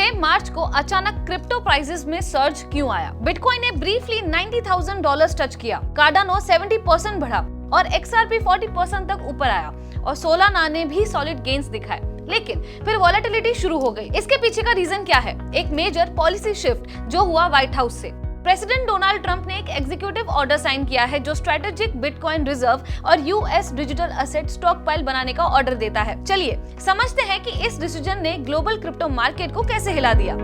6 मार्च को अचानक crypto prices में सर्ज क्यों आया? बिटकॉइन ने ब्रीफली $90,000 टच किया, कार्डानो 70% बढ़ा और XRP 40% तक ऊपर आया और सोलाना ने भी सॉलिड गेन्स दिखाए, लेकिन फिर वॉलेटिलिटी शुरू हो गई। इसके पीछे का रीजन क्या है? एक मेजर पॉलिसी शिफ्ट जो हुआ व्हाइट हाउस से। प्रेसिडेंट डोनाल्ड ट्रंप ने एक एग्जीक्यूटिव ऑर्डर साइन किया है जो स्ट्रेटेजिक बिटकॉइन रिजर्व और US digital asset stock pile बनाने का ऑर्डर देता है। चलिए समझते हैं कि इस डिसीजन ने ग्लोबल क्रिप्टो मार्केट को कैसे हिला दिया।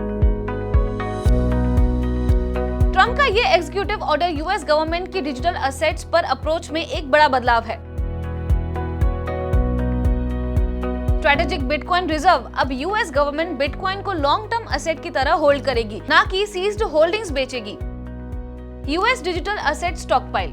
ट्रंप का ये एग्जीक्यूटिव ऑर्डर यूएस गवर्नमेंट की डिजिटल एसेट्स पर अप्रोच में एक बड़ा बदलाव है। स्ट्रेटेजिक बिटकॉइन रिजर्व अब यूएस गवर्नमेंट बिटकॉइन को लॉन्ग टर्म एसेट की तरह होल्ड करेगी, ना कि सीज्ड होल्डिंग्स बेचेगी। यूएस डिजिटल एसेट स्टॉकपाइल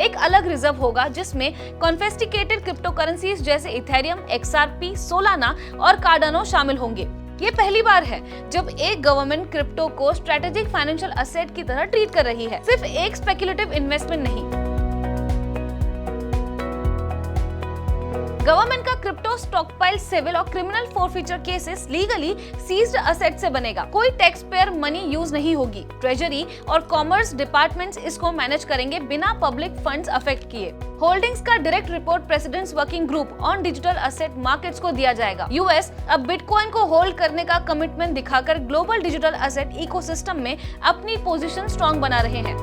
एक अलग रिजर्व होगा जिसमें कॉन्फिस्केटेड क्रिप्टो करेंसीज जैसे इथेरियम, XRP, सोलाना और कार्डानो शामिल होंगे। ये पहली बार है जब एक गवर्नमेंट क्रिप्टो को स्ट्रेटेजिक फाइनेंशियल एसेट की तरह ट्रीट कर रही है, सिर्फ एक स्पेक्युलेटिव इन्वेस्टमेंट नहीं। गवर्नमेंट का क्रिप्टो स्टॉकपाइल सिविल और criminal forfeiture cases legally seized asset से बनेगा। कोई टैक्स पेयर मनी यूज नहीं होगी। ट्रेजरी और कॉमर्स डिपार्टमेंट्स इसको मैनेज करेंगे बिना पब्लिक फंड्स अफेक्ट किए। होल्डिंग्स का direct report president's working group on digital asset markets को दिया जाएगा। यूएस अब बिटकॉइन को होल्ड करने का कमिटमेंट दिखाकर ग्लोबल डिजिटल एसेट इकोसिस्टम में अपनी पोजीशन स्ट्रांग बना रहे हैं।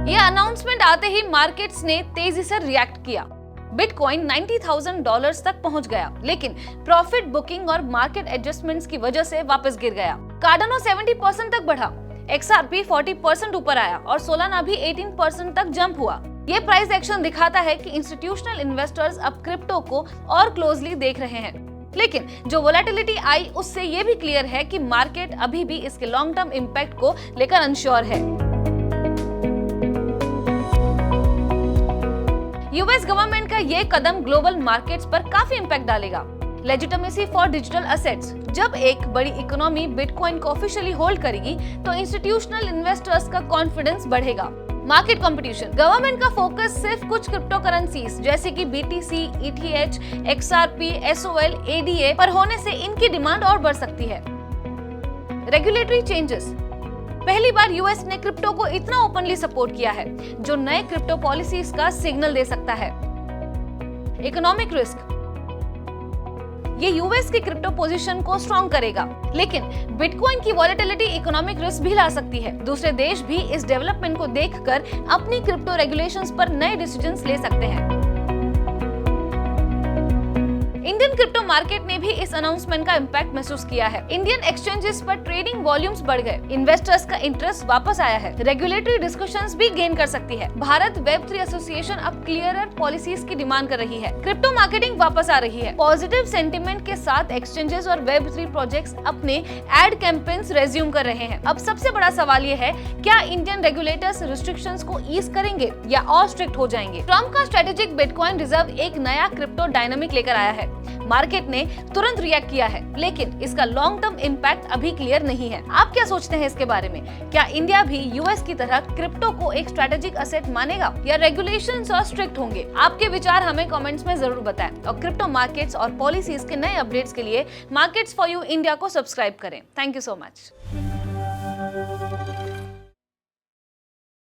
ये अनाउंसमेंट आते ही मार्केट्स ने तेजी से रिएक्ट किया। बिटकॉइन $90,000 तक पहुंच गया, लेकिन प्रॉफिट बुकिंग और मार्केट एडजस्टमेंट्स की वजह से वापस गिर गया। कार्डानो 70% तक बढ़ा, XRP 40% ऊपर आया और सोलाना भी 18% तक जंप हुआ। ये प्राइस एक्शन दिखाता है कि इंस्टीट्यूशनल इन्वेस्टर्स अब क्रिप्टो को और क्लोजली देख रहे हैं। लेकिन जो वोलेटिलिटी आई उससे ये भी क्लियर है कि मार्केट अभी भी इसके लॉन्ग टर्म इम्पैक्ट को लेकर अनश्योर है। यूएस गवर्नमेंट का ये कदम ग्लोबल मार्केट्स पर काफी इम्पैक्ट डालेगा। Legitimacy for digital assets. जब एक बड़ी इकोनॉमी बिटकॉइन को ऑफिशियली होल्ड करेगी तो इंस्टीट्यूशनल इन्वेस्टर्स का कॉन्फिडेंस बढ़ेगा। Market competition. गवर्नमेंट का फोकस सिर्फ कुछ क्रिप्टो करेंसीज जैसे कि BTC, ETH, XRP, SOL, ADA पर होने से इनकी डिमांड और बढ़ सकती है। Regulatory changes. पहली बार यूएस ने क्रिप्टो को इतना ओपनली सपोर्ट किया है जो नए क्रिप्टो पॉलिसीज का सिग्नल दे सकता है। Economic risk. ये यूएस की क्रिप्टो पोजीशन को स्ट्रॉन्ग करेगा, लेकिन बिटकॉइन की वॉलेटिलिटी इकोनॉमिक रिस्क भी ला सकती है। दूसरे देश भी इस डेवलपमेंट को देखकर अपनी क्रिप्टो रेगुलेशंस पर नए डिसीजंस ले सकते हैं। इंडियन क्रिप्टो मार्केट ने भी इस अनाउंसमेंट का इम्पैक्ट महसूस किया है। इंडियन एक्सचेंजेस पर ट्रेडिंग वॉल्यूम्स बढ़ गए, इन्वेस्टर्स का इंटरेस्ट वापस आया है, रेगुलेटरी डिस्कशंस भी गेन कर सकती है। भारत वेब3 एसोसिएशन अब क्लियरर पॉलिसीज की डिमांड कर रही है। क्रिप्टो मार्केटिंग वापस आ रही है। पॉजिटिव सेंटिमेंट के साथ एक्सचेंजेस और वेब3 प्रोजेक्ट्स अपने एड कैंपेन्स रेज्यूम कर रहे हैं। अब सबसे बड़ा सवाल ये है, क्या इंडियन रेगुलेटर्स रिस्ट्रिक्शंस को ईज करेंगे या और स्ट्रिक्ट हो जाएंगे? ट्रंप का स्ट्रेटेजिक बिटकॉइन रिजर्व एक नया क्रिप्टो डायनामिक लेकर आया है। मार्केट ने तुरंत रिएक्ट किया है, लेकिन इसका लॉन्ग टर्म इम्पैक्ट अभी क्लियर नहीं है। आप क्या सोचते हैं इसके बारे में? क्या इंडिया भी यूएस की तरह क्रिप्टो को एक स्ट्रेटेजिक एसेट मानेगा या रेगुलेशंस और स्ट्रिक्ट होंगे? आपके विचार हमें कमेंट्स में जरूर बताएं और क्रिप्टो मार्केट्स और पॉलिसीज के नए अपडेट्स के लिए मार्केट्स फॉर यू इंडिया को सब्सक्राइब करें। Thank you so much.